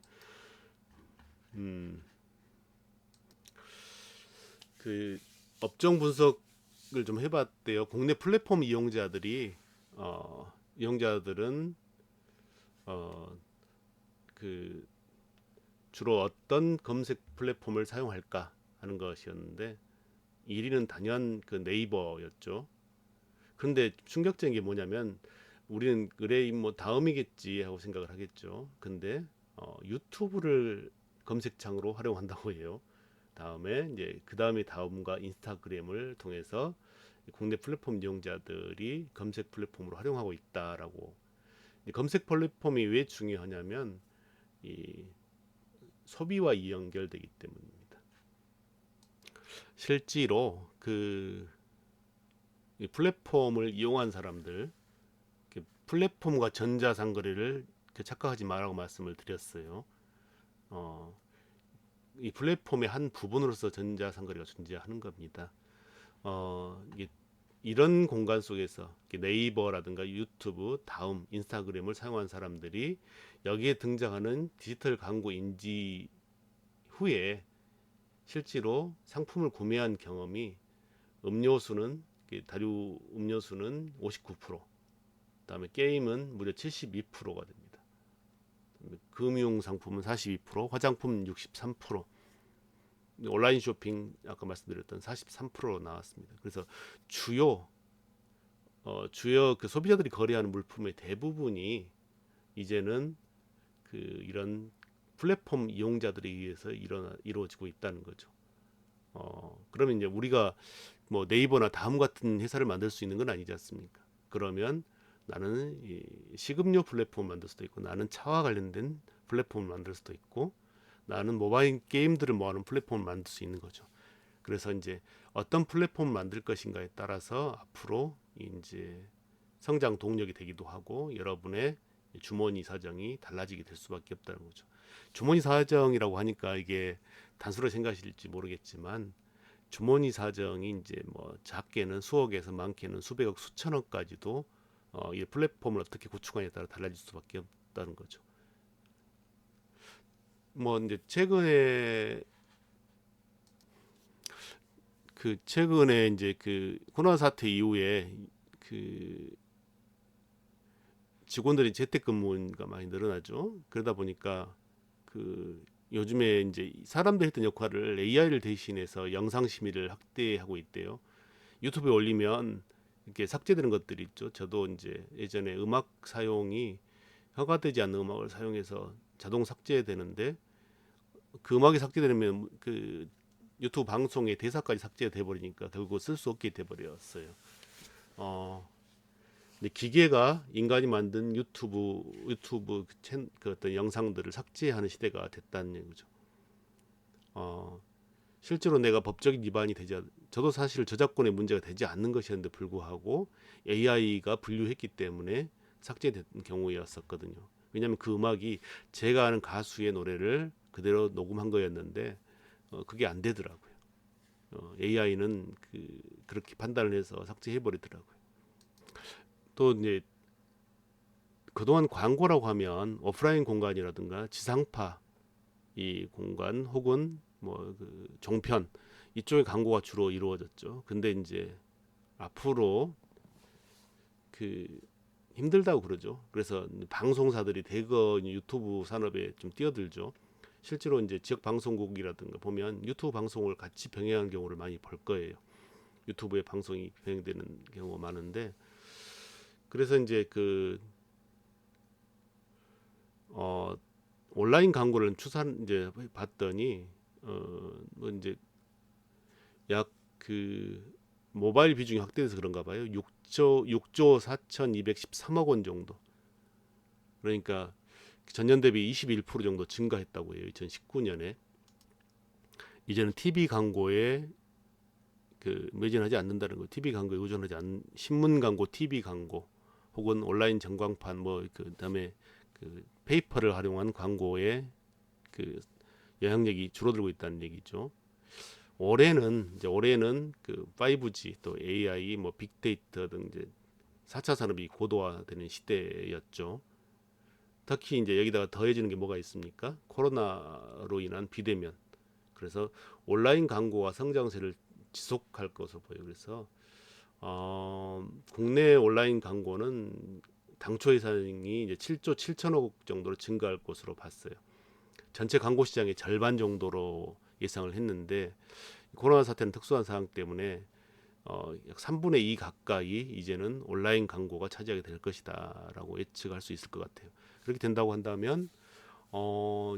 Speaker 1: 그 업종 분석을 좀 해봤대요. 국내 플랫폼 이용자들은 그 주로 어떤 검색 플랫폼을 사용할까 하는 것이었는데 1위는 단연 그 네이버였죠. 그런데 충격적인 게 뭐냐면 우리는 그래 뭐 다음이겠지 하고 생각을 하겠죠. 근데 유튜브를 검색창으로 활용한다고 해요. 다음에 이제 그 다음에 다음과 인스타그램을 통해서 국내 플랫폼 이용자들이 검색 플랫폼으로 활용하고 있다라고. 검색 플랫폼이 왜 중요하냐면 이 소비와 연결되기 때문입니다. 실제로 이 플랫폼을 이용한 사람들 플랫폼과 전자상거래를 착각하지 말라고 말씀을 드렸어요. 어, 이 플랫폼의 한 부분으로서 전자상거래가 존재하는 겁니다. 이런 공간 속에서 네이버라든가 유튜브, 다음, 인스타그램을 사용한 사람들이 여기에 등장하는 디지털 광고 인지 후에 실제로 상품을 구매한 경험이 다류 음료수는 59%, 그다음에 게임은 무려 72%가 됩니다. 금융 상품은 42%, 화장품 63%, 온라인 쇼핑 아까 말씀드렸던 43%로 나왔습니다. 그래서 주요 그 소비자들이 거래하는 물품의 대부분이 이제는 이런 플랫폼 이용자들에 의해서 이루어지고 있다는 거죠. 그러면 이제 우리가 뭐 네이버나 다음 같은 회사를 만들 수 있는 건 아니지 않습니까? 그러면 나는 이 식음료 플랫폼을 만들 수도 있고, 나는 차와 관련된 플랫폼을 만들 수도 있고, 나는 모바일 게임들을 모아놓은 플랫폼을 만들 수 있는 거죠. 그래서 이제 어떤 플랫폼을 만들 것인가에 따라서 앞으로 이제 성장 동력이 되기도 하고, 여러분의 주머니 사정이 달라지게 될 수밖에 없다는 거죠. 주머니 사정이라고 하니까 이게 단순하게 생각하실지 모르겠지만, 주머니 사정이 이제 뭐 작게는 수억에서 많게는 수백억, 수천억까지도 이 플랫폼을 어떻게 구축하냐에 따라 달라질 수밖에 없다는 거죠. 뭐 이제 최근에 이제 그 코로나 사태 이후에 그 직원들이 재택근무가 많이 늘어나죠. 그러다 보니까 그 요즘에 이제 사람들이 했던 역할을 AI를 대신해서 영상 심의를 확대하고 있대요. 유튜브에 올리면 이렇게 삭제되는 것들이 있죠. 저도 이제 예전에 음악 사용이 허가되지 않는 음악을 사용해서 자동 삭제되는데, 그 음악이 삭제되면 그 유튜브 방송의 대사까지 삭제돼 버리니까 결국 쓸 수 없게 돼 버렸어요. 어, 근데 기계가 인간이 만든 그 어떤 영상들을 삭제하는 시대가 됐다는 얘기죠. 어, 실제로 내가 법적인 위반이 저도 사실 저작권의 문제가 되지 않는 것이었는데 불구하고 AI가 분류했기 때문에 삭제된 경우였었거든요. 왜냐하면 그 음악이 제가 아는 가수의 노래를 그대로 녹음한 거였는데 그게 안 되더라고요. AI는 그렇게 판단을 해서 삭제해 버리더라고요. 또 이제 그동안 광고라고 하면 오프라인 공간이라든가 지상파 이 공간 혹은 뭐 그 종편 이쪽의 광고가 주로 이루어졌죠. 근데 이제 앞으로 그 힘들다고 그러죠. 그래서 방송사들이 대거 유튜브 산업에 좀 뛰어들죠. 실제로 이제 지역 방송국이라든가 보면 유튜브 방송을 같이 병행하는 경우를 많이 볼 거예요. 유튜브에 방송이 병행되는 경우가 많은데, 그래서 이제 어, 온라인 광고를 이제 봤더니 뭐 이제 약 모바일 비중이 확대돼서 그런가 봐요. 6조 4,213억 원 정도. 그러니까 전년 대비 21% 정도 증가했다고 해요. 2019년에. 이제는 TV 광고에 매진하지 않는다는 거. TV 광고에 의존하지 않는 신문 광고, TV 광고 혹은 온라인 전광판 뭐 그다음에 페이퍼를 활용한 광고에 그 영향력이 줄어들고 있다는 얘기죠. 올해는 5G 또 AI 뭐 빅데이터 등 이제 4차 산업이 고도화되는 시대였죠. 특히 이제 여기다가 더해지는 게 뭐가 있습니까? 코로나로 인한 비대면. 그래서 온라인 광고와 성장세를 지속할 것으로 보여요. 그래서 국내 온라인 광고는 당초 예상이 이제 7조 7천억 정도로 증가할 것으로 봤어요. 전체 광고 시장의 절반 정도로 예상을 했는데, 코로나 사태는 특수한 상황 때문에 약 3분의 2 가까이 이제는 온라인 광고가 차지하게 될 것이다라고 예측할 수 있을 것 같아요. 그렇게 된다고 한다면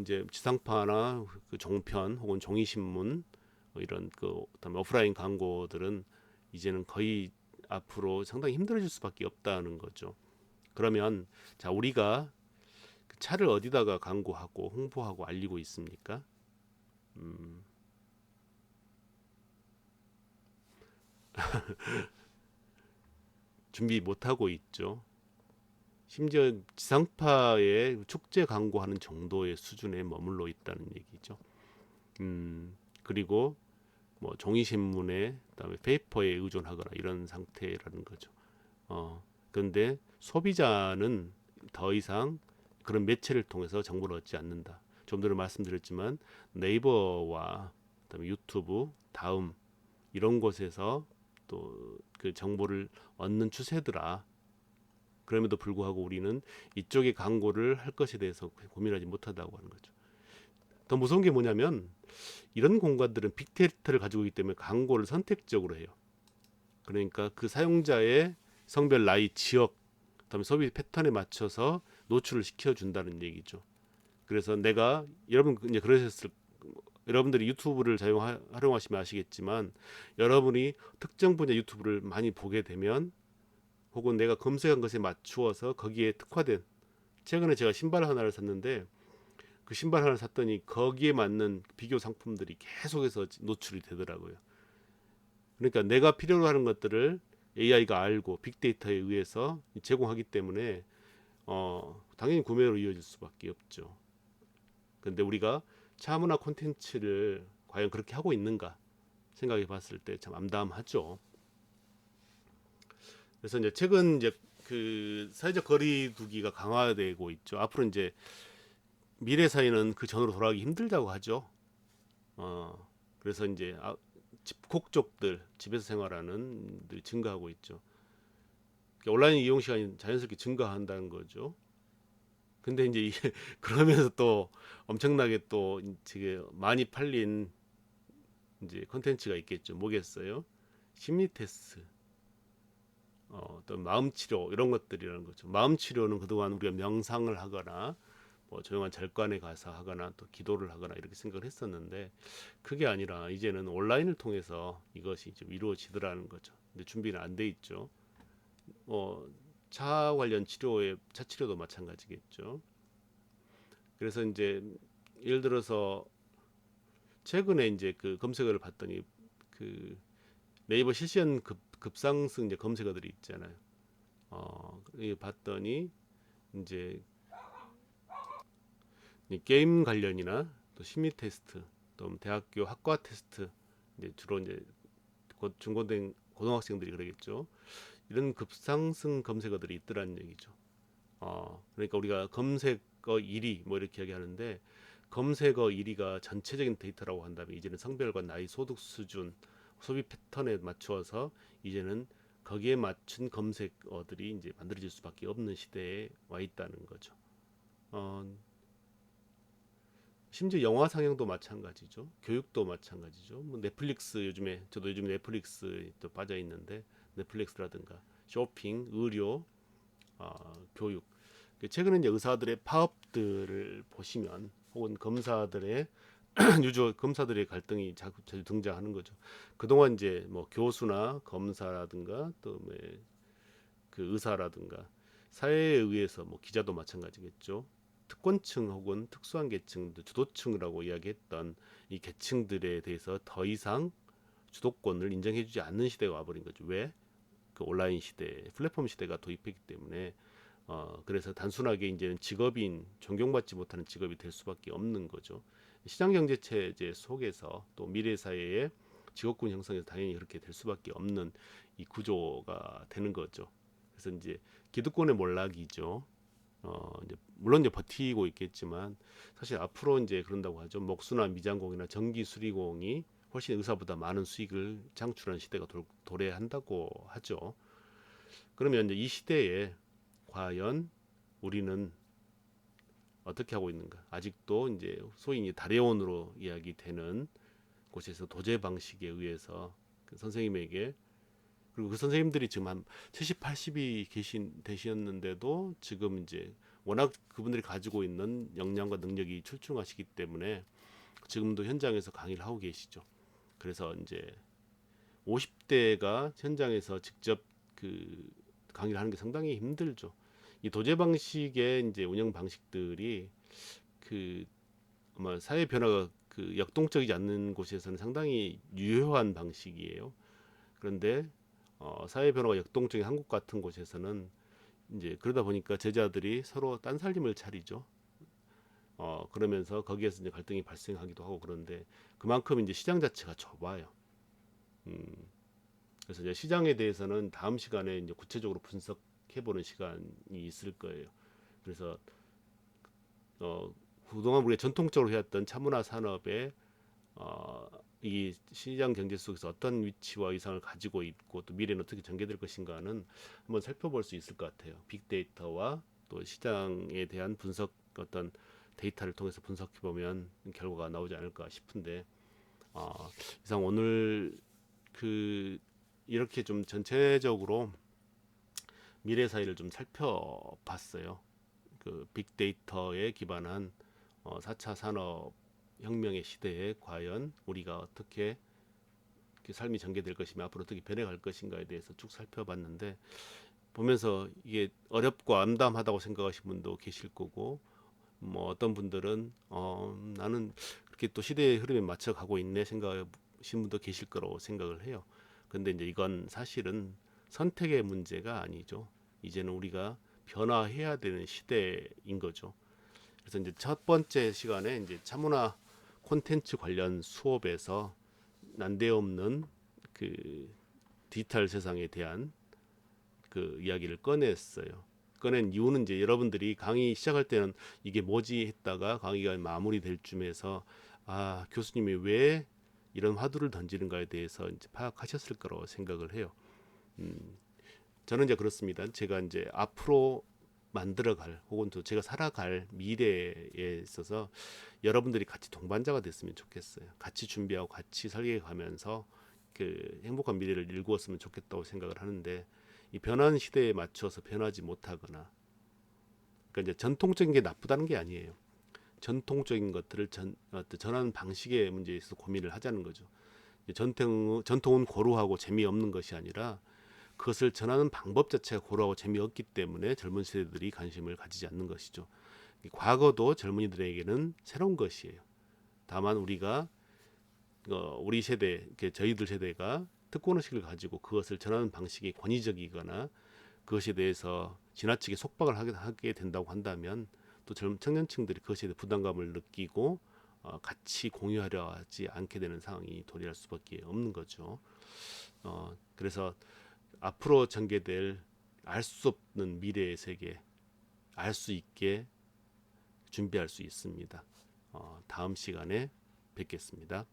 Speaker 1: 이제 지상파나 그 종편 혹은 종이신문 이런 그다음에 오프라인 광고들은 이제는 거의 앞으로 상당히 힘들어질 수밖에 없다는 거죠. 그러면 자, 우리가 그 차를 어디다가 광고하고 홍보하고 알리고 있습니까? 음, 준비 못 하고 있죠. 심지어 지상파에 축제 광고하는 정도의 수준에 머물러 있다는 얘기죠. 그리고 뭐 종이신문에 그다음에 페이퍼에 의존하거나 이런 상태라는 거죠. 그런데 소비자는 더 이상 그런 매체를 통해서 정보를 얻지 않는다. 좀 전에 말씀드렸지만 네이버와 그다음에 유튜브, 다음 이런 곳에서 또 그 정보를 얻는 추세더라. 그럼에도 불구하고 우리는 이쪽의 광고를 할 것에 대해서 고민하지 못하다고 하는 거죠. 더 무서운 게 뭐냐면 이런 공간들은 빅데이터를 가지고 있기 때문에 광고를 선택적으로 해요. 그러니까 그 사용자의 성별, 나이, 지역, 그다음에 소비 패턴에 맞춰서 노출을 시켜준다는 얘기죠. 그래서 내가 여러분들이 유튜브를 활용하시면 아시겠지만, 여러분이 특정 분야 유튜브를 많이 보게 되면 혹은 내가 검색한 것에 맞추어서 거기에 특화된, 최근에 제가 신발 하나를 샀는데 그 신발 하나를 샀더니 거기에 맞는 비교 상품들이 계속해서 노출이 되더라고요. 그러니까 내가 필요로 하는 것들을 AI가 알고 빅데이터에 의해서 제공하기 때문에 당연히 구매로 이어질 수밖에 없죠. 근데 우리가 차문화 콘텐츠를 과연 그렇게 하고 있는가 생각해 봤을 때 참 암담하죠. 그래서 이제 최근 이제 그 사회적 거리두기가 강화되고 있죠. 앞으로 이제 미래 사회는 그 전으로 돌아가기 힘들다고 하죠. 그래서 이제 집콕족들, 집에서 생활하는 분들이 증가하고 있죠. 그러니까 온라인 이용 시간이 자연스럽게 증가한다는 거죠. 근데 이제 이게 그러면서 또 엄청나게 또 되게 많이 팔린 이제 컨텐츠가 있겠죠. 뭐겠어요? 심리 테스트, 또 마음 치료 이런 것들이라는 거죠. 마음 치료는 그동안 우리가 명상을 하거나 뭐 조용한 절간에 가서 하거나 또 기도를 하거나 이렇게 생각을 했었는데 그게 아니라 이제는 온라인을 통해서 이것이 좀 이루어지더라는 거죠. 근데 준비는 안 돼 있죠. 뭐 차 관련 치료에 차 치료도 마찬가지겠죠. 그래서 이제 예를 들어서 최근에 이제 그 검색어를 봤더니 그 네이버 실시간 급상승 이제 검색어들이 있잖아요. 이 봤더니 이제 이 게임 관련이나 또 심리 테스트, 또 대학교 학과 테스트, 이제 주로 이제 곧 중고등 고등학생들이 그러겠죠. 이런 급상승 검색어들이 있더라는 얘기죠. 그러니까 우리가 검색어 1위 뭐 이렇게 얘기하는데 검색어 1위가 전체적인 데이터라고 한다면 이제는 성별과 나이, 소득 수준, 소비 패턴에 맞추어서 이제는 거기에 맞춘 검색어들이 이제 만들어질 수밖에 없는 시대에 와 있다는 거죠. 어, 심지어 영화 상영도 마찬가지죠. 교육도 마찬가지죠. 뭐 넷플릭스 요즘에 저도 요즘 넷플릭스에 또 빠져 있는데 넷플릭스라든가 쇼핑, 의료, 교육. 최근에 이제 의사들의 파업들을 보시면 혹은 검사들의 유저 검사들의 갈등이 자주 등장하는 거죠. 그동안 이제 뭐 교수나 검사라든가 또그 의사라든가 사회에 의해서 뭐 기자도 마찬가지겠죠. 특권층 혹은 특수한 계층, 주도층이라고 이야기했던 이 계층들에 대해서 더 이상 주도권을 인정해주지 않는 시대가 와버린 거죠. 왜? 그 온라인 시대, 플랫폼 시대가 도입했기 때문에 그래서 단순하게 이제는 직업인 존경받지 못하는 직업이 될 수밖에 없는 거죠. 시장 경제 체제 속에서 또 미래 사회의 직업군 형성에서 당연히 그렇게 될 수밖에 없는 이 구조가 되는 거죠. 그래서 이제 기득권의 몰락이죠. 이제 물론 이제 버티고 있겠지만 사실 앞으로 이제 그런다고 하죠. 목수나 미장공이나 전기 수리공이 훨씬 의사보다 많은 수익을 창출하는 시대가 도래한다고 하죠. 그러면 이제 이 시대에 과연 우리는 어떻게 하고 있는가? 아직도 이제 소위 이제 다례원으로 이야기되는 곳에서 도제 방식에 의해서 그 선생님에게 그리고 그 선생님들이 지금 한 70, 80이 되셨는데도 지금 이제 워낙 그분들이 가지고 있는 역량과 능력이 출중하시기 때문에 지금도 현장에서 강의를 하고 계시죠. 그래서 이제 50대가 현장에서 직접 그 강의를 하는 게 상당히 힘들죠. 이 도제 방식의 이제 운영 방식들이 그 아마 사회 변화가 그 역동적이지 않는 곳에서는 상당히 유효한 방식이에요. 그런데 사회 변화가 역동적인 한국 같은 곳에서는 이제 그러다 보니까 제자들이 서로 딴살림을 차리죠. 그러면서 거기에서 이제 갈등이 발생하기도 하고 그런데 그만큼 이제 시장 자체가 좁아요. 음, 그래서 이제 시장에 대해서는 다음 시간에 이제 구체적으로 분석해보는 시간이 있을 거예요. 그래서 어, 그동안 우리가 전통적으로 해왔던 차문화 산업의 이 시장 경제 속에서 어떤 위치와 위상을 가지고 있고 또 미래는 어떻게 전개될 것인가는 한번 살펴볼 수 있을 것 같아요. 빅데이터와 또 시장에 대한 분석 어떤 데이터를 통해서 분석해 보면 결과가 나오지 않을까 싶은데 이상 오늘 그 이렇게 좀 전체적으로 미래 사회를 좀 살펴봤어요. 그 빅데이터에 기반한 4차 산업 혁명의 시대에 과연 우리가 어떻게 삶이 전개될 것이며 앞으로 어떻게 변해갈 것인가에 대해서 쭉 살펴봤는데 보면서 이게 어렵고 암담하다고 생각하시는 분도 계실 거고, 뭐 어떤 분들은 나는 그렇게 또 시대의 흐름에 맞춰 가고 있네 생각하시는 분도 계실 거라고 생각을 해요. 근데 이제 이건 사실은 선택의 문제가 아니죠. 이제는 우리가 변화해야 되는 시대인 거죠. 그래서 이제 첫 번째 시간에 이제 차문화 콘텐츠 관련 수업에서 난데없는 그 디지털 세상에 대한 그 이야기를 꺼냈어요. 꺼낸 이유는 이제 여러분들이 강의 시작할 때는 이게 뭐지 했다가 강의가 마무리될 쯤에서 아, 교수님이 왜 이런 화두를 던지는가에 대해서 이제 파악하셨을 거라고 생각을 해요. 음, 저는 이제 그렇습니다. 제가 이제 앞으로 만들어갈 혹은 또 제가 살아갈 미래에 있어서 여러분들이 같이 동반자가 됐으면 좋겠어요. 같이 준비하고 같이 설계가면서 그 행복한 미래를 일구었으면 좋겠다고 생각을 하는데 이 변하는 시대에 맞춰서 변하지 못하거나 그러니까 이제 전통적인 게 나쁘다는 게 아니에요. 전통적인 것들을 전하는 방식의 문제에 있어서 고민을 하자는 거죠. 전통은 고루하고 재미없는 것이 아니라 그것을 전하는 방법 자체가 고루하고 재미없기 때문에 젊은 세대들이 관심을 가지지 않는 것이죠. 과거도 젊은이들에게는 새로운 것이에요. 다만 우리가 우리 세대, 저희들 세대가 특권의식을 가지고 그것을 전하는 방식이 권위적이거나 그것에 대해서 지나치게 속박을 하게 된다고 한다면 또 젊은 청년층들이 그것에 대해 부담감을 느끼고 같이 공유하려 하지 않게 되는 상황이 도래할 수밖에 없는 거죠. 그래서 앞으로 전개될 알 수 없는 미래의 세계 알 수 있게 준비할 수 있습니다. 다음 시간에 뵙겠습니다.